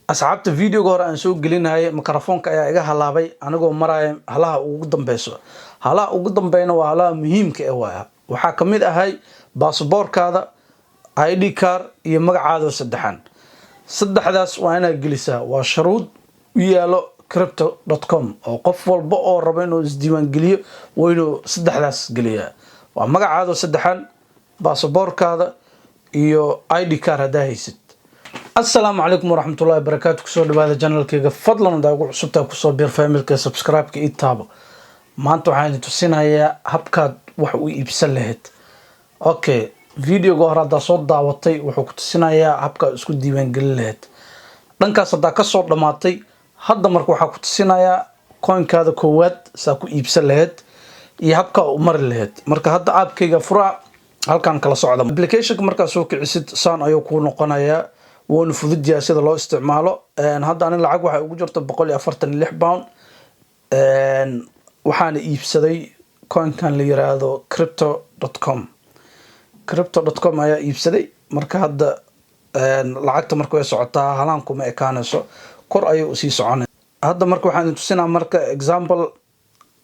asxaabta videoga hore aan soo gelinayay mikrofoonka ayaa iga halaabay anigoo maraya halaha ugu dambeeyo. Halaha ugu dambeeyna waa halaha muhiimka ah waxa kamid ahay baasaboorkaada, ID card iyo magacaada saddexan. Saddexdaas waa inaad gelisaa. Waa shuruud u yaalo crypto.com oo qof walba oo rabo inuu isdiiwaan geliyo waa inuu saddexdaas geliyaa. Waa magacaada saddexan, baasaboorkaada iyo ID card hadaa haysid. السلام عليكم ورحمة الله وبركاته. كسر بهذا القناة كيف فضلا دا أقول صوتك كسر بير فاميل كسبسكرايب كإتابة ما أنتوا عايزين تسينا هي هبكات وحوي بسلهت. أوكي فيديو جوهر دا صوت دعوتي وحكوا تسينا هي هبكات اسكت ديوان قلهت. لأنك صدق كسر دماتي هذا مركو حكوا تسينا هي كون كذا كوات ساكو يبسلهت يهبكات ومر لهت. مركو هذا عاب كيجا فرع هل كان كلا صعدة. أبليكيشن مركو سوق عسد صان أيوكون قنايا وون فududyaa sida loo isticmaalo hadda aan lacag waxa ugu jirto 146 pound waxaana iibsaday coin-kan la yiraahdo crypto.com ayaa iibsaday marka hadda lacagta markay socotaa halaan kuma ekaanayso kor ayuu sii soconay hadda marka waxaan tusinaa marka example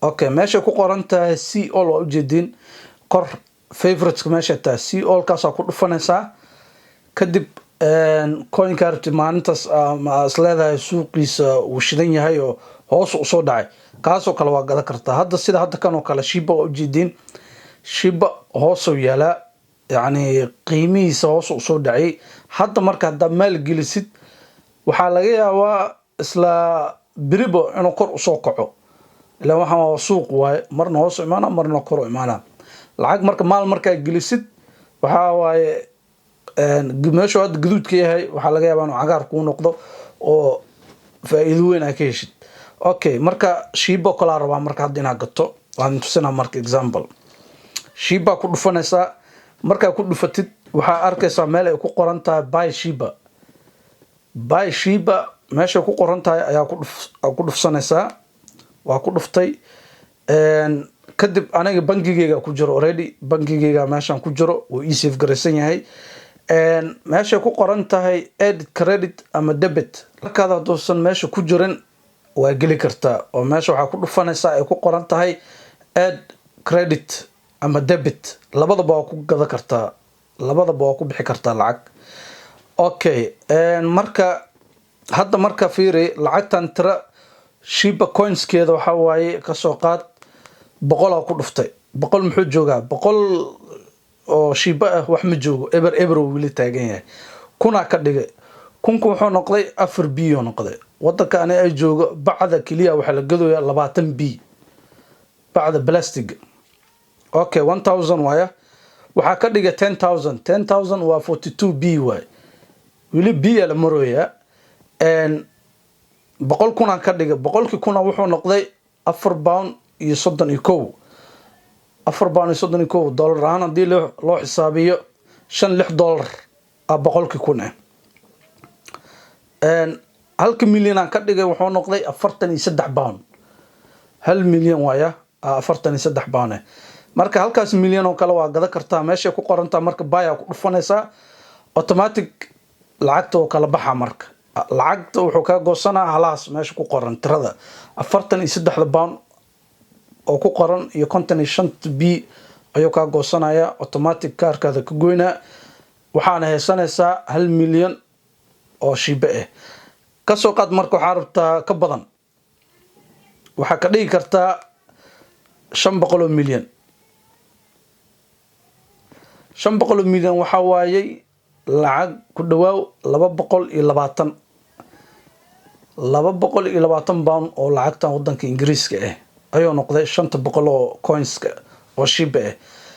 okay meesha ku qoran tahay see all oo ujeedin kor favorites meesha tahay see all kaas ku dhufanaysaa kadib coin card maalintaas ma isleedahay suuqiisa uu shidan yahay oo hoos u soo dhacay kaasoo kale waa gada kartaa hadda sida hadda kan oo kale shiba oo jeedin shiba hoos u yaala yani qiimihiisa hoos u soo dhacay hadda marka hadda maal gelisid waxa laga yaabaa isla biribo inuu kor u soo kaco ilaa waxa waa suuq waay marna hoos u imaana marna kor u imaana lacag marka maal marka gelisid waxa waaye meesha hadda gaduudka yahay waxa laga yaabaa inuu cagaar ku noqdo oo faa'iido weyn ay ka heshid okay marka shiba kala rabaa marka hadda inaad gato waan tusina marka example shiba ku dhufanaysa marka ku dhufatid waxa arkaysaa meel ay ku qoran tahay buy shiba meesha ku qoran tahay ayaa ku dhufsanaysaa waa ku dhuftay kadib aniga bangigeyga ku jiro already bangigeyga meeshan ku jiro oo ii save garaysan yahay meesha ku qoran tahay add credit ama debit marka hadoosan meesha ku jirin waa gali kartaa oo meesha waxa ku dhufanaysaa ay ku qoran tahay add credit ama debit labadaba waa ku gada kartaa labadaba waa ku bixi kartaa lacag okay marka hadda marka fiiri lacagtan tira shiba coins keeda waxa waaye ka soo qaad 100 ku dhuftay 100 muxuu joogaa 100 oo shiba wax ma joogo eber wili taagan yahay kuna ka dhigay kunku wuxuu noqday 4 billion noqday wadanka ay joogo bacda kaliya waxa la gadooya 20 b bacda plastic okay 1000 waaya waxa ka dhigay 10000 waa 42 b waay wili b la marooya boqol kuna ka dhigay boqolki kuna wuxuu noqday 4 pound iyo 31 $4.31 ahaan hadii loo xisaabiyo $5-6 boqolkii kun halka milyan aan ka dhigay wuxuu noqday 43 pound 1 milyan waaya 43 pound marka halkaas milyan oo kale waa gada kartaa meesha ku qorantaa marka buy ku dhufanaysaa automatic lacagta oo kala baxa marka lacagta wuxuu ka goosanaa halaas meesha ku qoran tirada 43 pound oo ku qoran iyo 55 b ayuu ka goosanaya automatic kaarkaada ka goyna waxaana haysanaysaa 1 milyan oo shiba ka soo qaad marka waxa rabtaa ka badan waxa ka dhigi kartaa 500 milyan 500 milyan waxa waayay lacag ku dhawaaw 220 pound oo lacagtan wadanka Ingiriiska ayuu noqday 500 oo coins oo shiba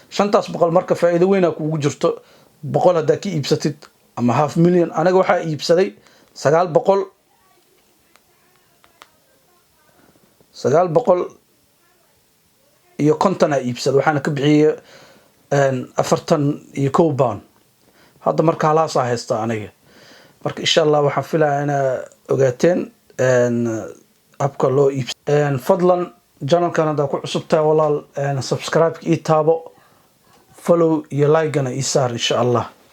500 marka faa'iido weyn kuugu jirto 100 hadaa ka iibsatid ama half million anaga waxa iibsaday 900 iyo konton iibsaday waxaana ka bixiyay 41 pound hadda marka halaas haysta aniga marka insha Allah waxaan filayaa inaa ogaateen abka loo iibsaday fadlan channel kan hada ku cusubtaa walaal subscribe ii taabo follow iyo like gana ii saar insha Allah